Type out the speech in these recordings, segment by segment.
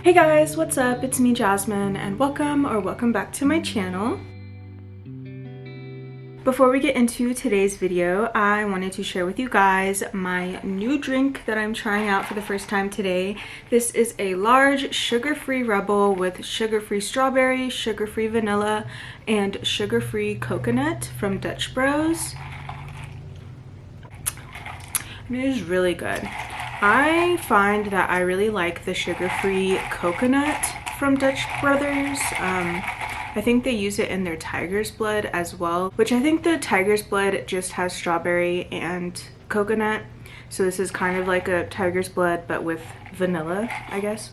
Hey guys, what's up? It's me, Jasmine, and welcome back to my channel. Before we get into today's video, I wanted to share with you guys my new drink that I'm trying out for the first time today. This is a large sugar-free Rebel with sugar-free strawberry, sugar-free vanilla, and sugar-free coconut from Dutch Bros. It is really good. I find that I really like the sugar-free coconut from Dutch Brothers. I think they use it in their Tiger's Blood as well, which I think the Tiger's Blood just has strawberry and coconut. So this is kind of like a Tiger's Blood but with vanilla, I guess.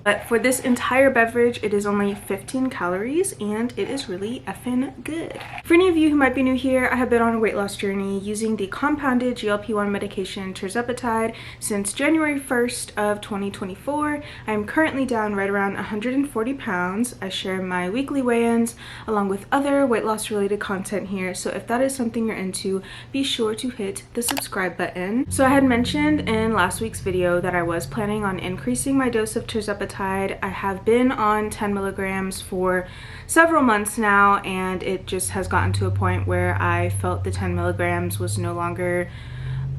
But for this entire beverage, it is only 15 calories and it is really effing good. For any of you who might be new here, I have been on a weight loss journey using the compounded GLP-1 medication tirzepatide since January 1st of 2024. I am currently down right around 140 pounds. I share my weekly weigh-ins along with other weight loss related content here. So if that is something you're into, be sure to hit the subscribe button. So I had mentioned in last week's video that I was planning on increasing my dose of tirzepatide. I have been on 10 milligrams for several months now, and it just has gotten to a point where I felt the 10 milligrams was no longer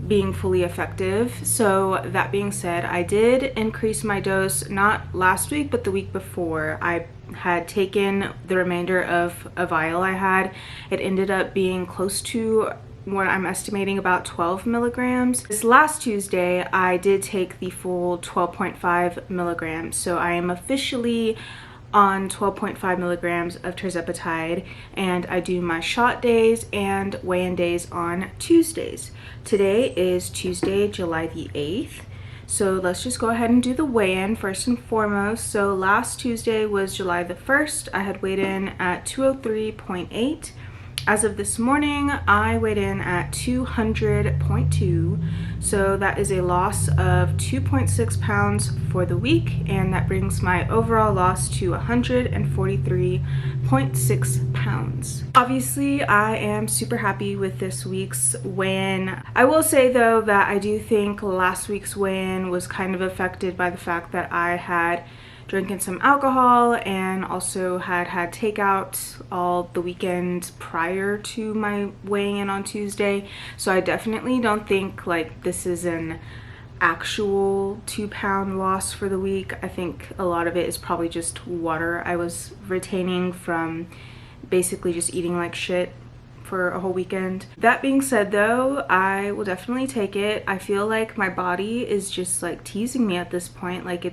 being fully effective. So that being said, I did increase my dose, not last week but the week before. I had taken the remainder of a vial I had. It ended up being close to what I'm estimating about 12 milligrams. This last Tuesday, I did take the full 12.5 milligrams. So I am officially on 12.5 milligrams of tirzepatide, and I do my shot days and weigh-in days on Tuesdays. Today is Tuesday, July the 8th. So let's just go ahead and do the weigh-in first and foremost. So last Tuesday was July the 1st. I had weighed in at 203.8. As of this morning, I weighed in at 200.2, so that is a loss of 2.6 pounds for the week, and that brings my overall loss to 143.6 pounds. Obviously, I am super happy with this week's weigh-in. I will say though that I do think last week's weigh-in was kind of affected by the fact that I had drinking some alcohol and also had takeout all the weekend prior to my weighing in on Tuesday. So I definitely don't think like this is an actual 2-pound loss for the week. I think a lot of it is probably just water I was retaining from basically just eating like shit for a whole weekend. That being said though, I will definitely take it. I feel like my body is just like teasing me at this point. Like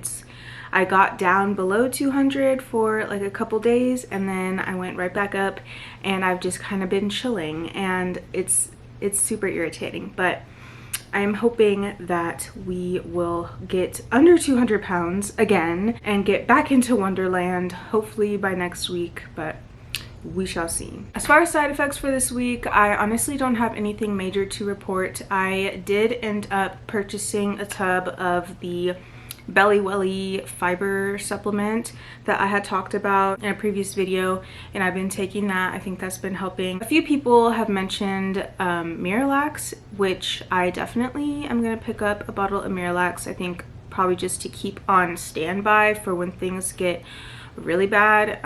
I got down below 200 for like a couple days, and then I went right back up, and I've just kind of been chilling, and it's super irritating. But I'm hoping that we will get under 200 pounds again and get back into Wonderland, hopefully by next week, but we shall see. As far as side effects for this week, I honestly don't have anything major to report. I did end up purchasing a tub of the Belly Welly fiber supplement that I had talked about in a previous video, and I've been taking that. I think that's been helping. A few people have mentioned Miralax, which I definitely am gonna pick up a bottle of Miralax. I think probably just to keep on standby for when things get really bad,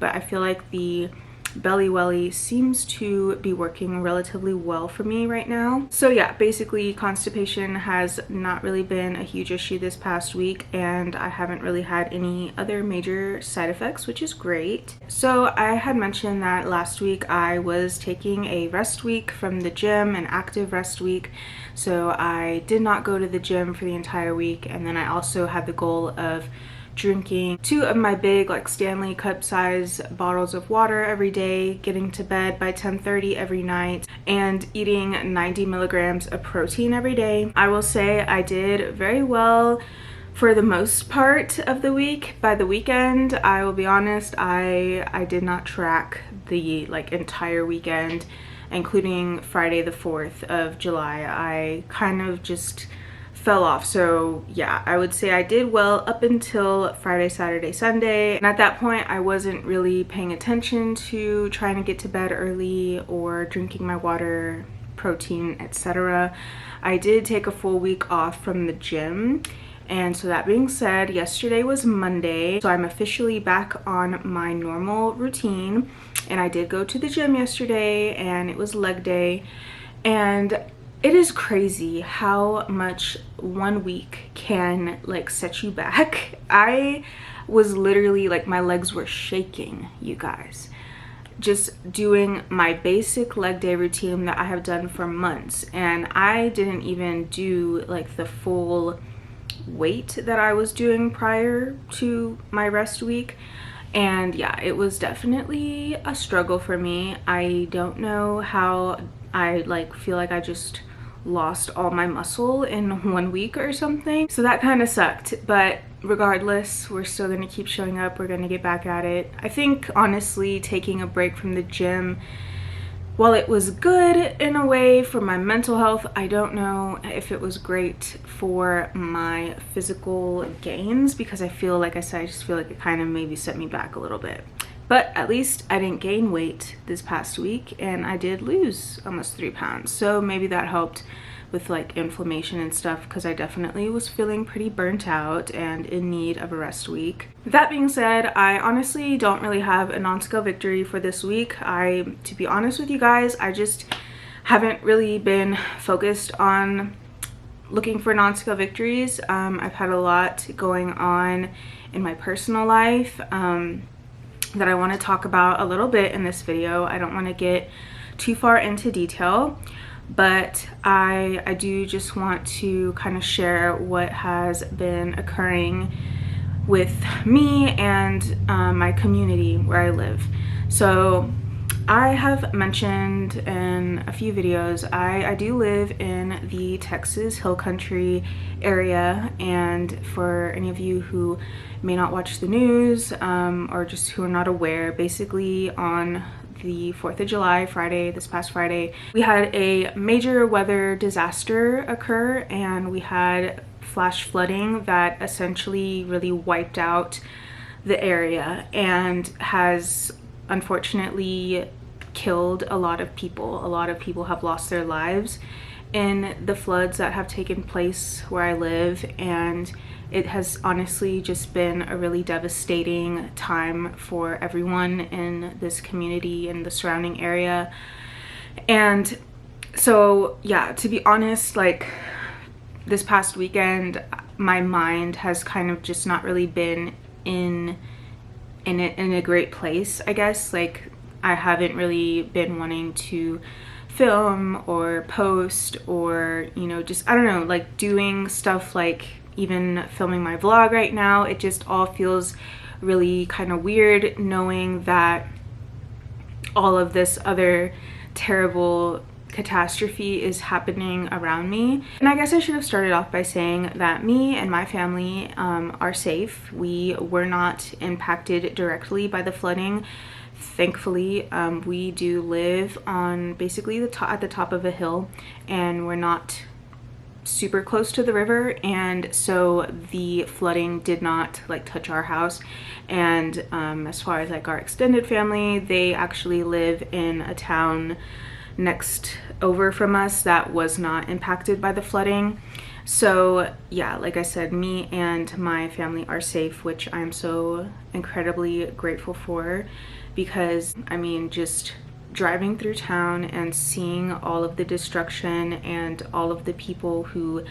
but I feel like the Belly Welly seems to be working relatively well for me right now. So yeah, basically constipation has not really been a huge issue this past week, and I haven't really had any other major side effects, which is great. So I had mentioned that last week I was taking a rest week from the gym, an active rest week. So I did not go to the gym for the entire week, and then I also had the goal of drinking 2 of my big like Stanley cup size bottles of water every day, getting to bed by 10:30 every night, and eating 90 milligrams of protein every day. I will say I did very well for the most part of the week. By the weekend, I will be honest, I did not track the like entire weekend, including Friday the 4th of July. I kind of just fell off. So yeah, I would say I did well up until Friday, Saturday, Sunday. And at that point, I wasn't really paying attention to trying to get to bed early or drinking my water, protein, etc. I did take a full week off from the gym, And so that being said, yesterday was Monday, so I'm officially back on my normal routine. And I did go to the gym yesterday, and it was leg day. And it is crazy how much 1 week can like set you back. I was literally like, my legs were shaking, you guys, just doing my basic leg day routine that I have done for months. And I didn't even do like the full weight that I was doing prior to my rest week. And yeah, it was definitely a struggle for me. I don't know how I like feel like I just lost all my muscle in 1 week or something. So that kind of sucked, but regardless, we're still gonna keep showing up. We're gonna get back at it. I think honestly, taking a break from the gym, while it was good in a way for my mental health, I don't know if it was great for my physical gains, because I feel like I said, I just feel like it kind of maybe set me back a little bit. But at least I didn't gain weight this past week, and I did lose almost 3 pounds. So maybe that helped with like inflammation and stuff, because I definitely was feeling pretty burnt out and in need of a rest week. That being said, I honestly don't really have a non-scale victory for this week. To be honest with you guys, I just haven't really been focused on looking for non-scale victories. I've had a lot going on in my personal life that I want to talk about a little bit in this video. I don't want to get too far into detail, but I do just want to kind of share what has been occurring with me and my community where I live. So I have mentioned in a few videos, I do live in the Texas Hill Country area, and for any of you who may not watch the news or just who are not aware, basically on the 4th of July, Friday, this past Friday, we had a major weather disaster occur, and we had flash flooding that essentially really wiped out the area and has unfortunately killed a lot of people. A lot of people have lost their lives in the floods that have taken place where I live, and it has honestly just been a really devastating time for everyone in this community and the surrounding area. And so yeah, to be honest, like this past weekend, my mind has kind of just not really been in a great place, I guess. Like, I haven't really been wanting to film or post or, you know, just, I don't know, like doing stuff like even filming my vlog right now. It just all feels really kind of weird knowing that all of this other terrible catastrophe is happening around me. And I guess I should have started off by saying that me and my family are safe. We were not impacted directly by the flooding. Thankfully, we do live on basically at the top of a hill, and we're not super close to the river, and so the flooding did not like touch our house. And as far as like our extended family, they actually live in a town next over from us that was not impacted by the flooding. So yeah, like I said, me and my family are safe, which I'm so incredibly grateful for, because I mean, just driving through town and seeing all of the destruction and all of the people who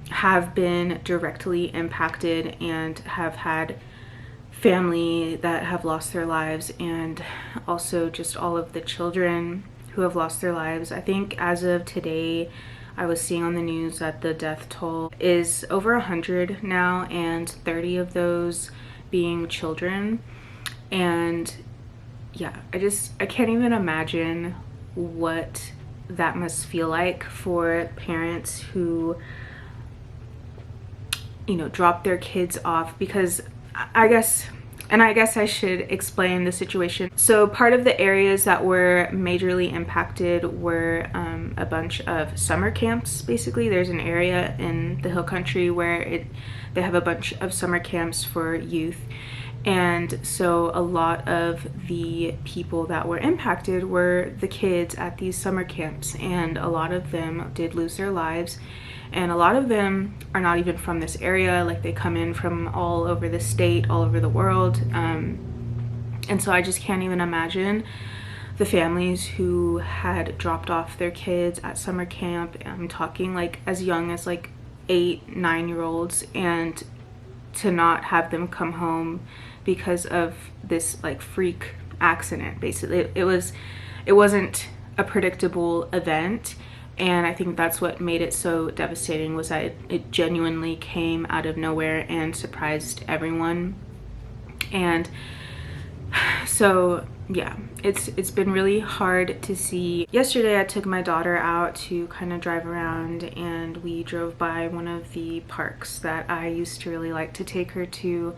have been directly impacted and have had family that have lost their lives, and also just all of the children who have lost their lives. I think as of today, I was seeing on the news that the death toll is over 100 now, and 30 of those being children. And yeah, I can't even imagine what that must feel like for parents who, you know, drop their kids off. Because I guess I should explain the situation. So part of the areas that were majorly impacted were a bunch of summer camps. Basically, there's an area in the Hill Country where they have a bunch of summer camps for youth. And so a lot of the people that were impacted were the kids at these summer camps, and a lot of them did lose their lives. And a lot of them are not even from this area, like they come in from all over the state, all over the world. And so I just can't even imagine the families who had dropped off their kids at summer camp. I'm talking like as young as like 8-9-year-olds, and to not have them come home because of this like freak accident. Basically, it wasn't a predictable event, and I think that's what made it so devastating, was that it genuinely came out of nowhere and surprised everyone. And so yeah, it's been really hard to see. Yesterday I took my daughter out to kind of drive around, and we drove by one of the parks that I used to really like to take her to.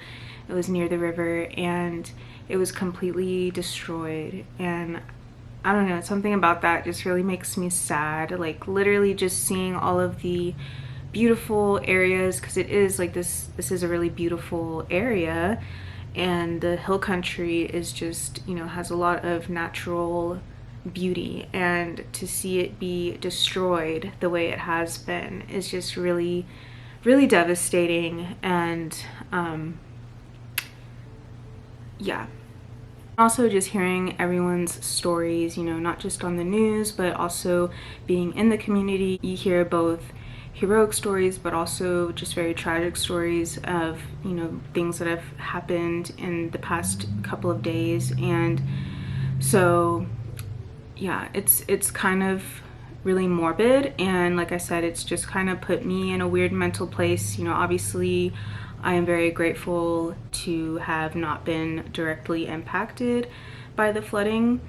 It was near the river, and it was completely destroyed. And I don't know, something about that just really makes me sad. Like literally just seeing all of the beautiful areas, because it is like this is a really beautiful area, and the hill country is just, you know, has a lot of natural beauty, and to see it be destroyed the way it has been is just really, really devastating. And yeah, also just hearing everyone's stories, you know, not just on the news, but also being in the community. You hear both heroic stories, but also just very tragic stories of, you know, things that have happened in the past couple of days. And so yeah, it's kind of really morbid, and like I said, it's just kind of put me in a weird mental place. You know, obviously I am very grateful to have not been directly impacted by the flooding.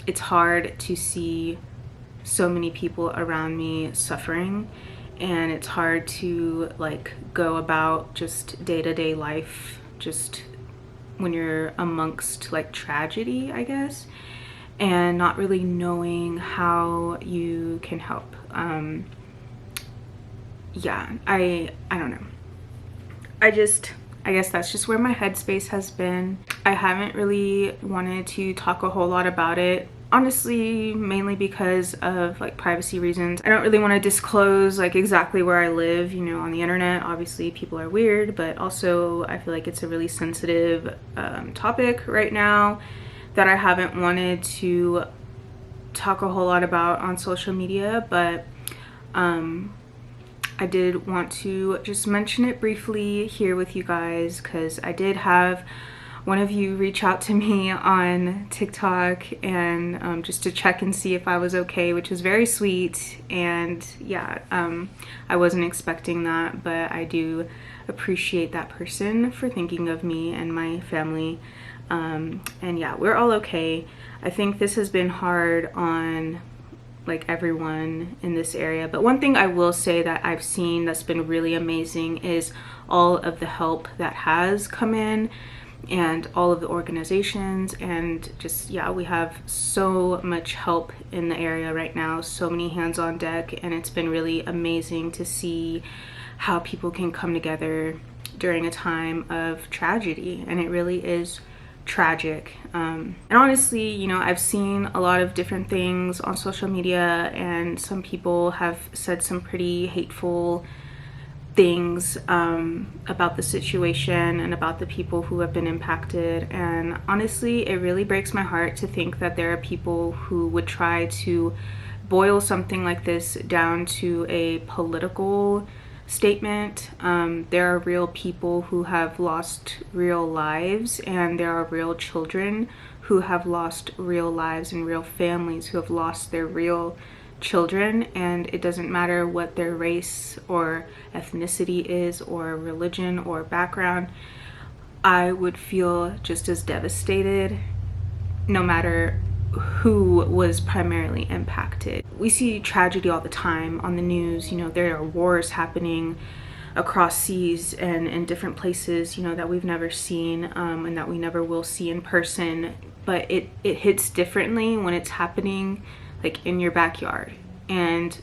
It's hard to see so many people around me suffering, and it's hard to like go about just day-to-day life just when you're amongst like tragedy, I guess, and not really knowing how you can help. Yeah, I don't know. I guess that's just where my headspace has been. I haven't really wanted to talk a whole lot about it, honestly, mainly because of like privacy reasons. I don't really want to disclose like exactly where I live, you know, on the internet. Obviously people are weird, but also I feel like it's a really sensitive topic right now that I haven't wanted to talk a whole lot about on social media. But I did want to just mention it briefly here with you guys, because I did have one of you reach out to me on TikTok, and just to check and see if I was okay, which was very sweet. And yeah, I wasn't expecting that, but I do appreciate that person for thinking of me and my family. And yeah, we're all okay. I think this has been hard on like everyone in this area, but one thing I will say that I've seen that's been really amazing is all of the help that has come in, and all of the organizations, and just, yeah, we have so much help in the area right now, so many hands on deck, and it's been really amazing to see how people can come together during a time of tragedy. And it really is tragic. And honestly, you know, I've seen a lot of different things on social media, and some people have said some pretty hateful things about the situation and about the people who have been impacted. And honestly, it really breaks my heart to think that there are people who would try to boil something like this down to a political statement. There are real people who have lost real lives, and there are real children who have lost real lives, and real families who have lost their real children. And it doesn't matter what their race or ethnicity is, or religion or background. I would feel just as devastated no matter who was primarily impacted. We see tragedy all the time on the news. You know, there are wars happening across seas and in different places, you know, that we've never seen, and that we never will see in person. But it hits differently when it's happening like in your backyard. And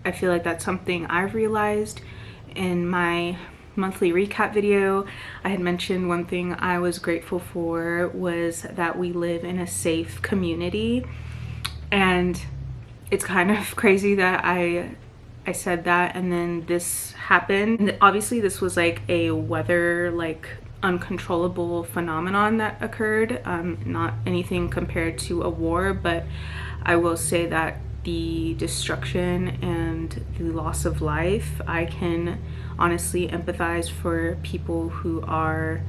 I feel like that's something I've realized in my monthly recap video, I had mentioned one thing I was grateful for was that we live in a safe community. And it's kind of crazy that I said that and then this happened. And obviously this was like a weather, like uncontrollable phenomenon that occurred, not anything compared to a war, but I will say that the destruction and the loss of life, I can honestly empathize for people who are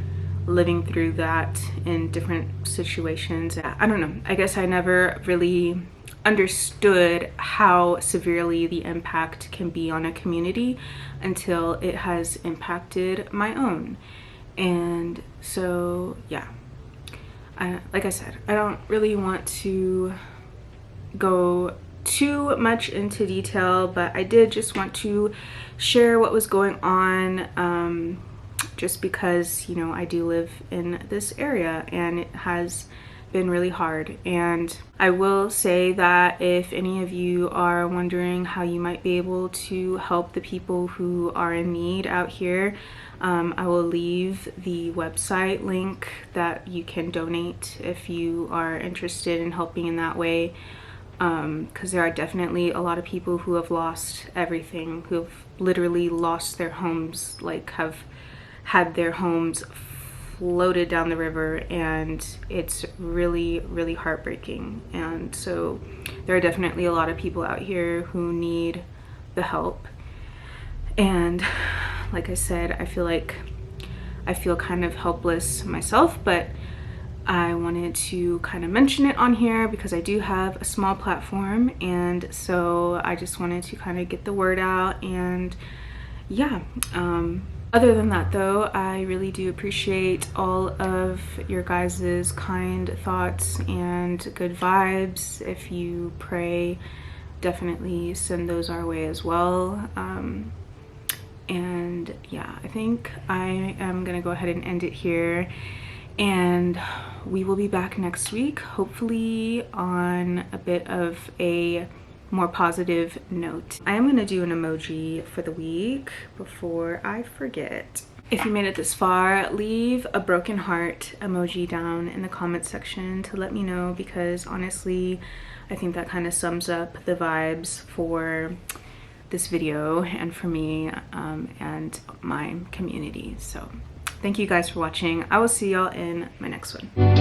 living through that in different situations. I don't know, I guess I never really understood how severely the impact can be on a community until it has impacted my own. And so yeah, like I said, I don't really want to go too much into detail, but I did just want to share what was going on, just because, you know, I do live in this area and it has been really hard. And I will say that if any of you are wondering how you might be able to help the people who are in need out here, I will leave the website link that you can donate if you are interested in helping in that way. Because there are definitely a lot of people who have lost everything, who have literally lost their homes, like have had their homes floated down the river, and it's really, really heartbreaking. And so there are definitely a lot of people out here who need the help. And like I said, I feel kind of helpless myself, but I wanted to kind of mention it on here because I do have a small platform, and so I just wanted to kind of get the word out. And yeah, other than that though, I really do appreciate all of your guys' kind thoughts and good vibes. If you pray, definitely send those our way as well. And yeah, I think I am gonna go ahead and end it here, and we will be back next week, hopefully on a bit of a more positive note. I am going to do an emoji for the week before I forget. If you made it this far, leave a broken heart emoji down in the comment section to let me know, because honestly, I think that kind of sums up the vibes for this video and for me, and my community. So thank you guys for watching. I will see y'all in my next one.